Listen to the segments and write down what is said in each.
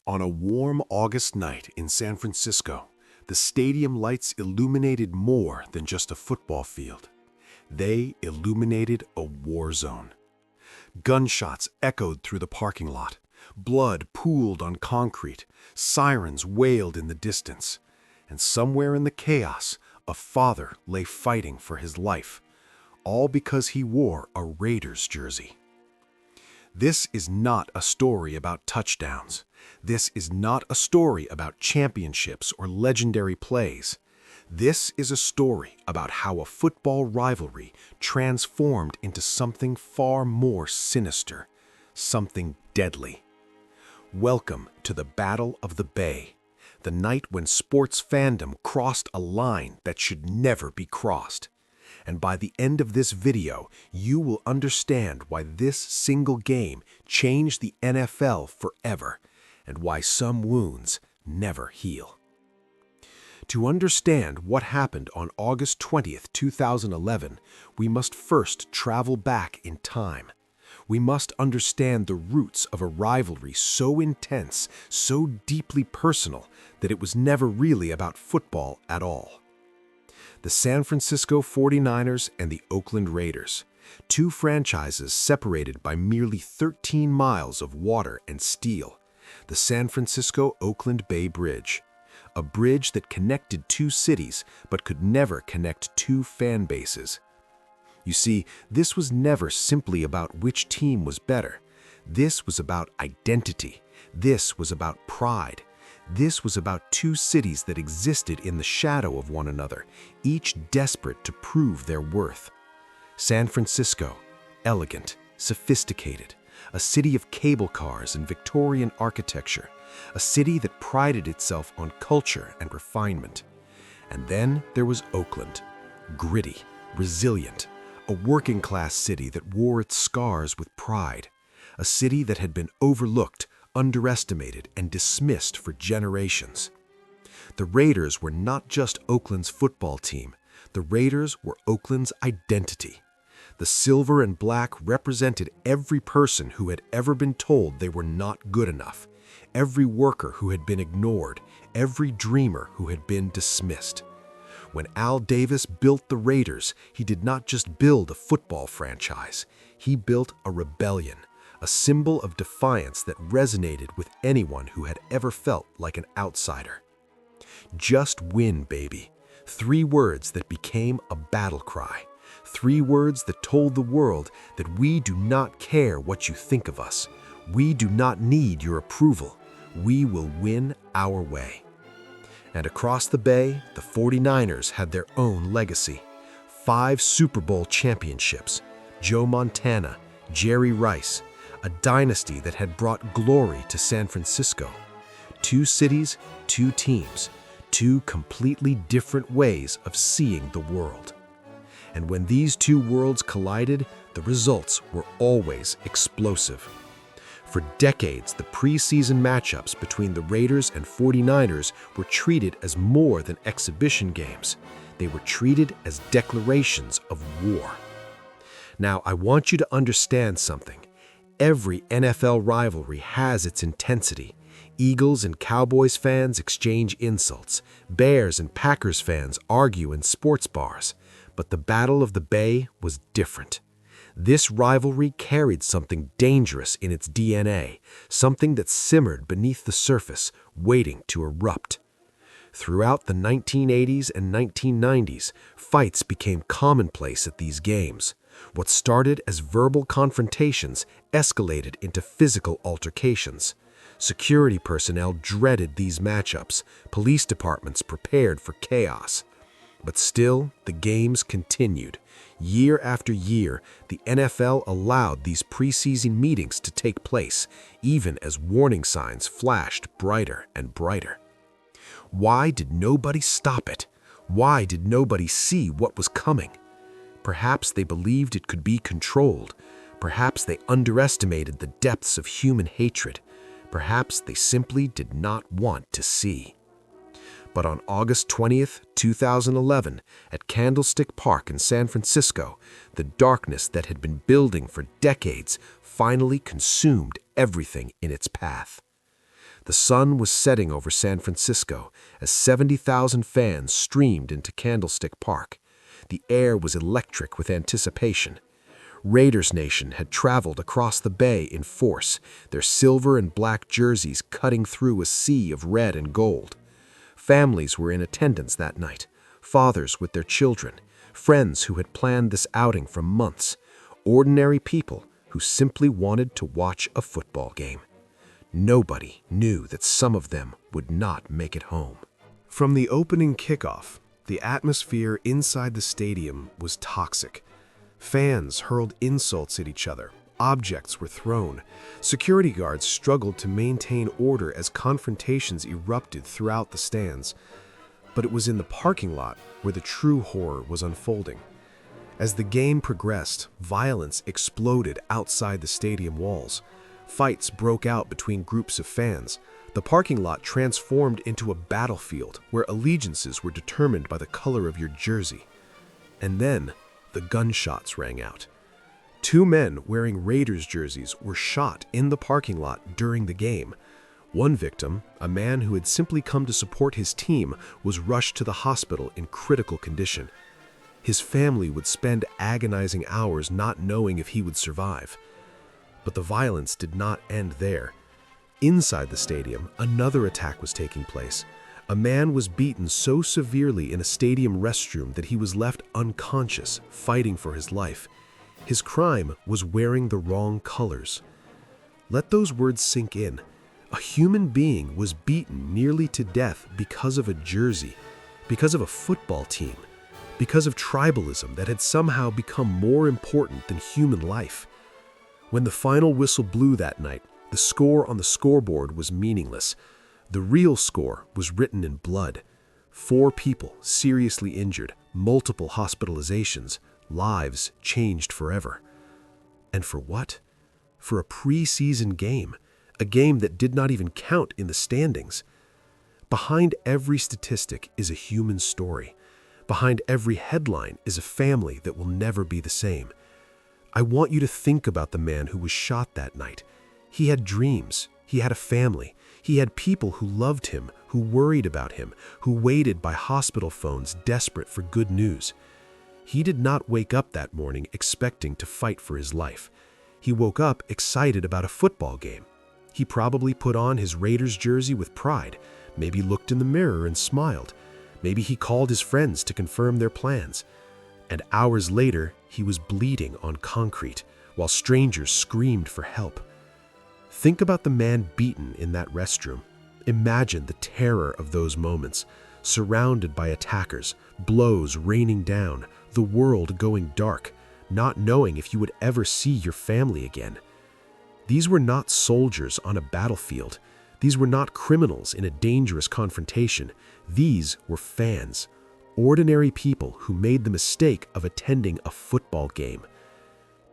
On a warm August night in San Francisco, the stadium lights illuminated more than just a football field. They illuminated a war zone. Gunshots echoed through the parking lot. Blood pooled on concrete. Sirens wailed in the distance. And somewhere in the chaos, a father lay fighting for his life, all because he wore a Raiders jersey. This is not a story about touchdowns. This is not a story about championships or legendary plays. This is a story about how a football rivalry transformed into something far more sinister, something deadly. Welcome to the Battle of the Bay, the night when sports fandom crossed a line that should never be crossed. And by the end of this video, you will understand why this single game changed the NFL forever, and why some wounds never heal. To understand what happened on August 20th, 2011, we must first travel back in time. We must understand the roots of a rivalry so intense, so deeply personal, that it was never really about football at all. The San Francisco 49ers and the Oakland Raiders, two franchises separated by merely 13 miles of water and steel. The San Francisco-Oakland Bay Bridge, a bridge that connected two cities but could never connect two fan bases. You see, this was never simply about which team was better. This was about identity. This was about pride. This was about two cities that existed in the shadow of one another, each desperate to prove their worth. San Francisco, elegant, sophisticated, a city of cable cars and Victorian architecture, a city that prided itself on culture and refinement. And then there was Oakland, gritty, resilient, a working-class city that wore its scars with pride, a city that had been overlooked, underestimated, and dismissed for generations. The Raiders were not just Oakland's football team. The Raiders were Oakland's identity. The silver and black represented every person who had ever been told they were not good enough, every worker who had been ignored, every dreamer who had been dismissed. When Al Davis built the Raiders, he did not just build a football franchise. He built a rebellion, a symbol of defiance that resonated with anyone who had ever felt like an outsider. Just win, baby. 3 words that became a battle cry. 3 words that told the world that we do not care what you think of us. We do not need your approval. We will win our way. And across the bay, the 49ers had their own legacy. 5 Super Bowl championships, Joe Montana, Jerry Rice, a dynasty that had brought glory to San Francisco. 2 cities, 2 teams, 2 completely different ways of seeing the world. And when these 2 worlds collided, the results were always explosive. For decades, the preseason matchups between the Raiders and 49ers were treated as more than exhibition games. They were treated as declarations of war. Now, I want you to understand something. Every NFL rivalry has its intensity. Eagles and Cowboys fans exchange insults. Bears and Packers fans argue in sports bars. But the Battle of the Bay was different. This rivalry carried something dangerous in its DNA, something that simmered beneath the surface, waiting to erupt. Throughout the 1980s and 1990s, fights became commonplace at these games. What started as verbal confrontations escalated into physical altercations. Security personnel dreaded these matchups. Police departments prepared for chaos. But still, the games continued. Year after year, the NFL allowed these preseason meetings to take place, even as warning signs flashed brighter and brighter. Why did nobody stop it? Why did nobody see what was coming? Perhaps they believed it could be controlled. Perhaps they underestimated the depths of human hatred. Perhaps they simply did not want to see. But on August 20th, 2011, at Candlestick Park in San Francisco, the darkness that had been building for decades finally consumed everything in its path. The sun was setting over San Francisco as 70,000 fans streamed into Candlestick Park. The air was electric with anticipation. Raiders Nation had traveled across the bay in force, their silver and black jerseys cutting through a sea of red and gold. Families were in attendance that night, fathers with their children, friends who had planned this outing for months, ordinary people who simply wanted to watch a football game. Nobody knew that some of them would not make it home. From the opening kickoff, the atmosphere inside the stadium was toxic. Fans hurled insults at each other. Objects were thrown. Security guards struggled to maintain order as confrontations erupted throughout the stands. But it was in the parking lot where the true horror was unfolding. As the game progressed, violence exploded outside the stadium walls. Fights broke out between groups of fans. The parking lot transformed into a battlefield where allegiances were determined by the color of your jersey. And then, the gunshots rang out. 2 men wearing Raiders jerseys were shot in the parking lot during the game. One victim, a man who had simply come to support his team, was rushed to the hospital in critical condition. His family would spend agonizing hours not knowing if he would survive. But the violence did not end there. Inside the stadium, another attack was taking place. A man was beaten so severely in a stadium restroom that he was left unconscious, fighting for his life. His crime was wearing the wrong colors. Let those words sink in. A human being was beaten nearly to death because of a jersey, because of a football team, because of tribalism that had somehow become more important than human life. When the final whistle blew that night, the score on the scoreboard was meaningless. The real score was written in blood. 4 people seriously injured, multiple hospitalizations, lives changed forever. And for what? For a preseason game, a game that did not even count in the standings. Behind every statistic is a human story. Behind every headline is a family that will never be the same. I want you to think about the man who was shot that night. He had dreams. He had a family. He had people who loved him, who worried about him, who waited by hospital phones desperate for good news. He did not wake up that morning expecting to fight for his life. He woke up excited about a football game. He probably put on his Raiders jersey with pride, maybe looked in the mirror and smiled. Maybe he called his friends to confirm their plans. And hours later, he was bleeding on concrete, while strangers screamed for help. Think about the man beaten in that restroom. Imagine the terror of those moments, surrounded by attackers, blows raining down, the world going dark, not knowing if you would ever see your family again. These were not soldiers on a battlefield. These were not criminals in a dangerous confrontation. These were fans. Ordinary people who made the mistake of attending a football game.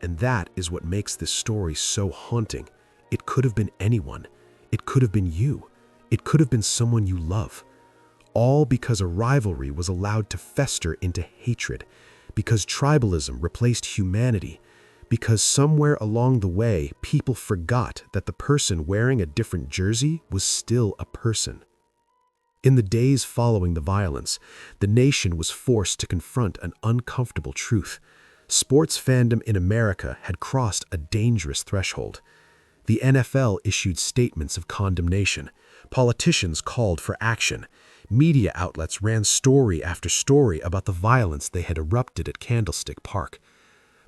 And that is what makes this story so haunting. It could have been anyone. It could have been you. It could have been someone you love. All because a rivalry was allowed to fester into hatred, because tribalism replaced humanity, because somewhere along the way, people forgot that the person wearing a different jersey was still a person. In the days following the violence, the nation was forced to confront an uncomfortable truth. Sports fandom in America had crossed a dangerous threshold. The NFL issued statements of condemnation. Politicians called for action. Media outlets ran story after story about the violence they had erupted at Candlestick Park.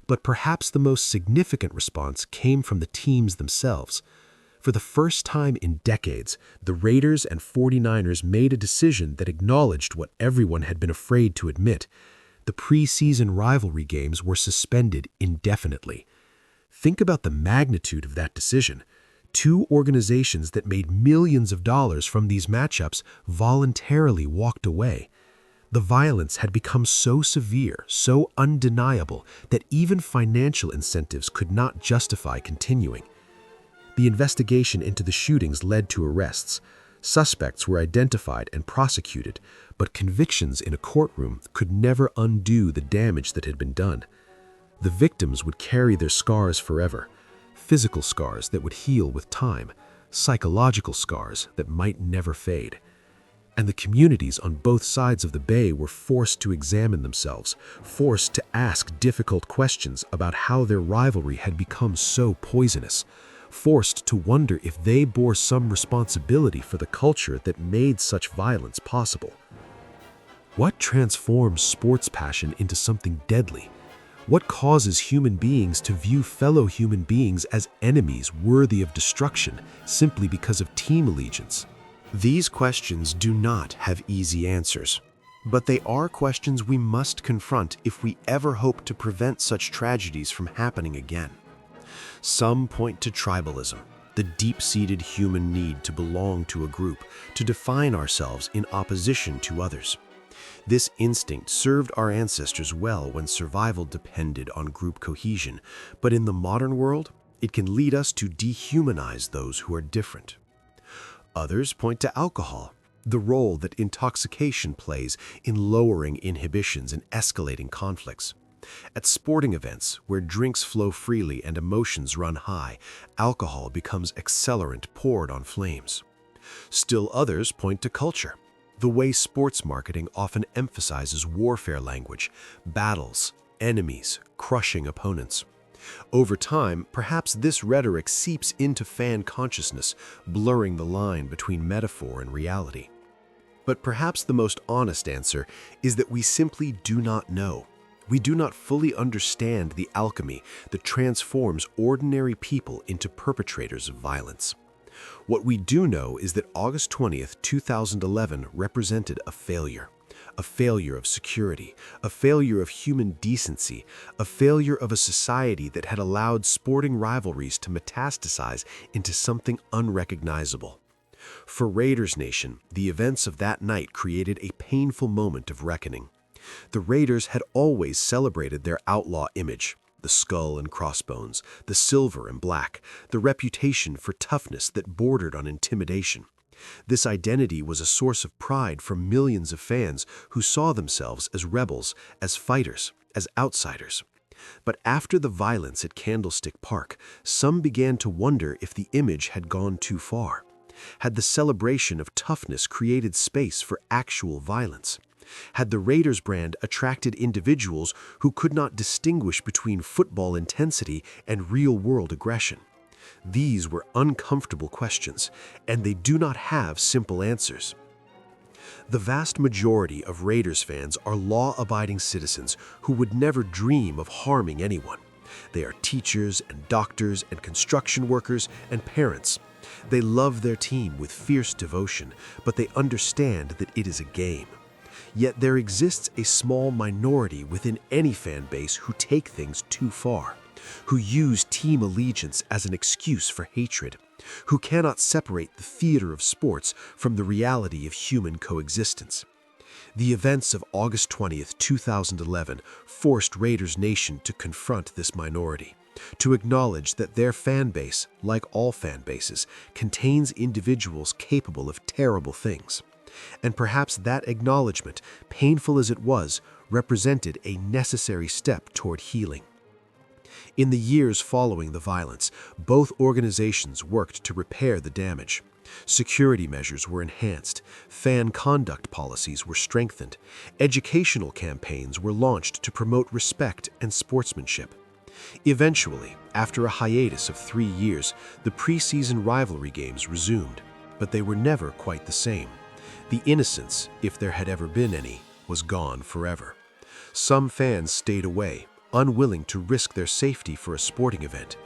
But perhaps the most significant response came from the teams themselves. For the first time in decades, the Raiders and 49ers made a decision that acknowledged what everyone had been afraid to admit. The preseason rivalry games were suspended indefinitely. Think about the magnitude of that decision. 2 organizations that made millions of dollars from these matchups voluntarily walked away. The violence had become so severe, so undeniable, that even financial incentives could not justify continuing. The investigation into the shootings led to arrests. Suspects were identified and prosecuted, but convictions in a courtroom could never undo the damage that had been done. The victims would carry their scars forever, physical scars that would heal with time, psychological scars that might never fade. And the communities on both sides of the bay were forced to examine themselves, forced to ask difficult questions about how their rivalry had become so poisonous, forced to wonder if they bore some responsibility for the culture that made such violence possible. What transforms sports passion into something deadly? What causes human beings to view fellow human beings as enemies worthy of destruction simply because of team allegiance? These questions do not have easy answers, but they are questions we must confront if we ever hope to prevent such tragedies from happening again. Some point to tribalism, the deep-seated human need to belong to a group, to define ourselves in opposition to others. This instinct served our ancestors well when survival depended on group cohesion, but in the modern world, it can lead us to dehumanize those who are different. Others point to alcohol, the role that intoxication plays in lowering inhibitions and escalating conflicts. At sporting events, where drinks flow freely and emotions run high, alcohol becomes accelerant poured on flames. Still others point to culture, the way sports marketing often emphasizes warfare language, battles, enemies, crushing opponents. Over time, perhaps this rhetoric seeps into fan consciousness, blurring the line between metaphor and reality. But perhaps the most honest answer is that we simply do not know. We do not fully understand the alchemy that transforms ordinary people into perpetrators of violence. What we do know is that August 20th, 2011 represented a failure of security, a failure of human decency, a failure of a society that had allowed sporting rivalries to metastasize into something unrecognizable. For Raiders Nation, the events of that night created a painful moment of reckoning. The Raiders had always celebrated their outlaw image, the skull and crossbones, the silver and black, the reputation for toughness that bordered on intimidation. This identity was a source of pride for millions of fans who saw themselves as rebels, as fighters, as outsiders. But after the violence at Candlestick Park, some began to wonder if the image had gone too far. Had the celebration of toughness created space for actual violence? Had the Raiders brand attracted individuals who could not distinguish between football intensity and real-world aggression? These were uncomfortable questions, and they do not have simple answers. The vast majority of Raiders fans are law-abiding citizens who would never dream of harming anyone. They are teachers and doctors and construction workers and parents. They love their team with fierce devotion, but they understand that it is a game. Yet there exists a small minority within any fan base who take things too far, who use team allegiance as an excuse for hatred, who cannot separate the theater of sports from the reality of human coexistence. The events of August 20th, 2011 forced Raiders Nation to confront this minority, to acknowledge that their fan base, like all fan bases, contains individuals capable of terrible things. And perhaps that acknowledgement, painful as it was, represented a necessary step toward healing. In the years following the violence, both organizations worked to repair the damage. Security measures were enhanced, fan conduct policies were strengthened, educational campaigns were launched to promote respect and sportsmanship. Eventually, after a hiatus of 3 years, the preseason rivalry games resumed, but they were never quite the same. The innocence, if there had ever been any, was gone forever. Some fans stayed away, unwilling to risk their safety for a sporting event.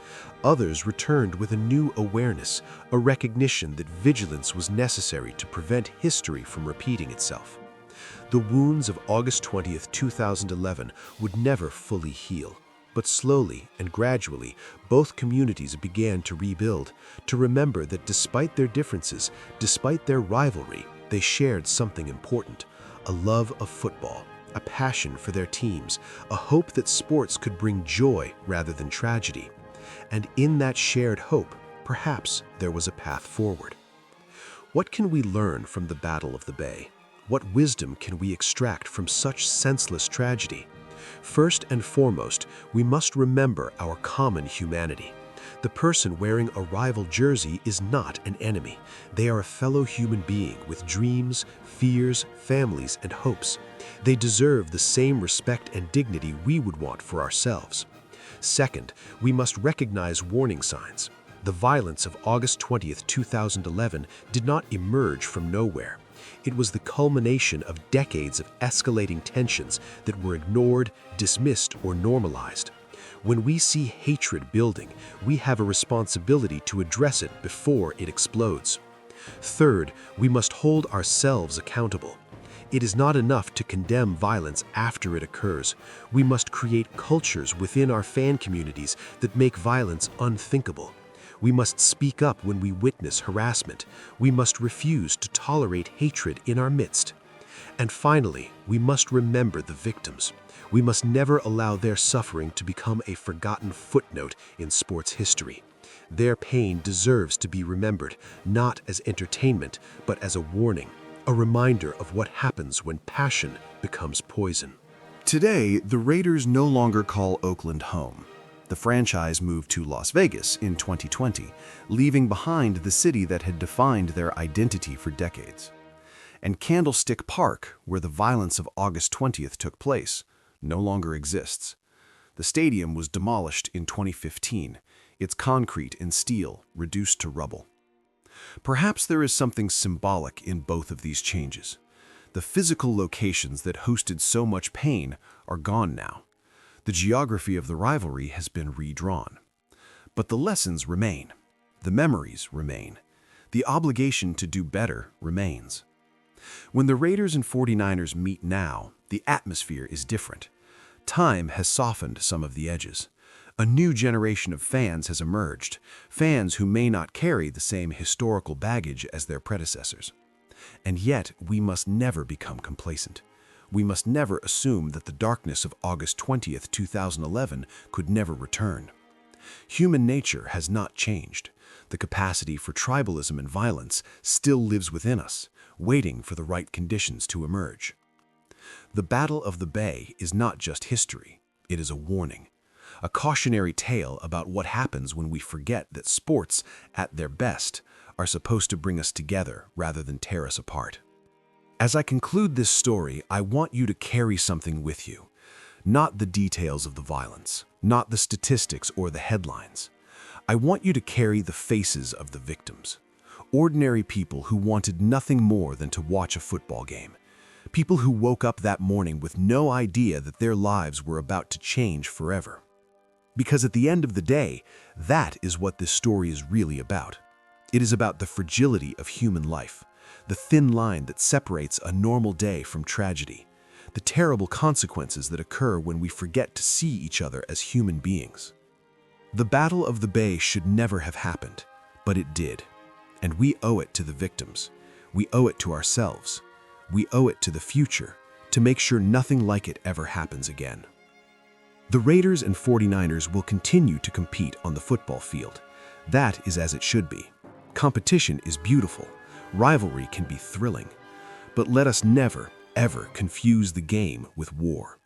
Others returned with a new awareness, a recognition that vigilance was necessary to prevent history from repeating itself. The wounds of August 20th, 2011 would never fully heal, but slowly and gradually, both communities began to rebuild, to remember that despite their differences, despite their rivalry, they shared something important: a love of football, a passion for their teams, a hope that sports could bring joy rather than tragedy. And in that shared hope, perhaps there was a path forward. What can we learn from the Battle of the Bay? What wisdom can we extract from such senseless tragedy? First and foremost, we must remember our common humanity. The person wearing a rival jersey is not an enemy. They are a fellow human being with dreams, fears, families, and hopes. They deserve the same respect and dignity we would want for ourselves. Second, we must recognize warning signs. The violence of August 20th, 2011 did not emerge from nowhere. It was the culmination of decades of escalating tensions that were ignored, dismissed, or normalized. When we see hatred building, we have a responsibility to address it before it explodes. Third, we must hold ourselves accountable. It is not enough to condemn violence after it occurs. We must create cultures within our fan communities that make violence unthinkable. We must speak up when we witness harassment. We must refuse to tolerate hatred in our midst. And finally, we must remember the victims. We must never allow their suffering to become a forgotten footnote in sports history. Their pain deserves to be remembered, not as entertainment, but as a warning, a reminder of what happens when passion becomes poison. Today, the Raiders no longer call Oakland home. The franchise moved to Las Vegas in 2020, leaving behind the city that had defined their identity for decades. And Candlestick Park, where the violence of August 20th took place, no longer exists. The stadium was demolished in 2015, its concrete and steel reduced to rubble. Perhaps there is something symbolic in both of these changes. The physical locations that hosted so much pain are gone now. The geography of the rivalry has been redrawn. But the lessons remain. The memories remain. The obligation to do better remains. When the Raiders and 49ers meet now, the atmosphere is different. Time has softened some of the edges. A new generation of fans has emerged, fans who may not carry the same historical baggage as their predecessors. And yet, we must never become complacent. We must never assume that the darkness of August 20th, 2011 could never return. Human nature has not changed. The capacity for tribalism and violence still lives within us, waiting for the right conditions to emerge. The Battle of the Bay is not just history, it is a warning. A cautionary tale about what happens when we forget that sports, at their best, are supposed to bring us together rather than tear us apart. As I conclude this story, I want you to carry something with you. Not the details of the violence, not the statistics or the headlines. I want you to carry the faces of the victims. Ordinary people who wanted nothing more than to watch a football game. People who woke up that morning with no idea that their lives were about to change forever. Because at the end of the day, that is what this story is really about. It is about the fragility of human life, the thin line that separates a normal day from tragedy, the terrible consequences that occur when we forget to see each other as human beings. The Battle of the Bay should never have happened, but it did. And we owe it to the victims. We owe it to ourselves. We owe it to the future to make sure nothing like it ever happens again. The Raiders and 49ers will continue to compete on the football field. That is as it should be. Competition is beautiful. Rivalry can be thrilling. But let us never, ever confuse the game with war.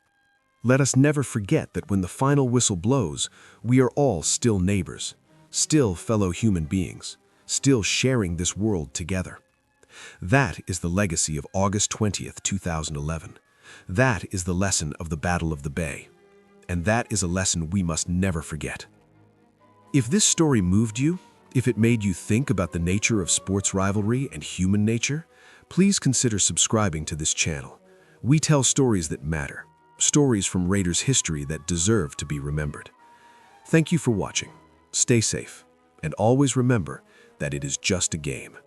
Let us never forget that when the final whistle blows, we are all still neighbors, still fellow human beings, still sharing this world together. That is the legacy of August 20th, 2011. That is the lesson of the Battle of the Bay. And that is a lesson we must never forget. If this story moved you, if it made you think about the nature of sports rivalry and human nature, please consider subscribing to this channel. We tell stories that matter, stories from Raiders history that deserve to be remembered. Thank you for watching. Stay safe, and always remember that it is just a game.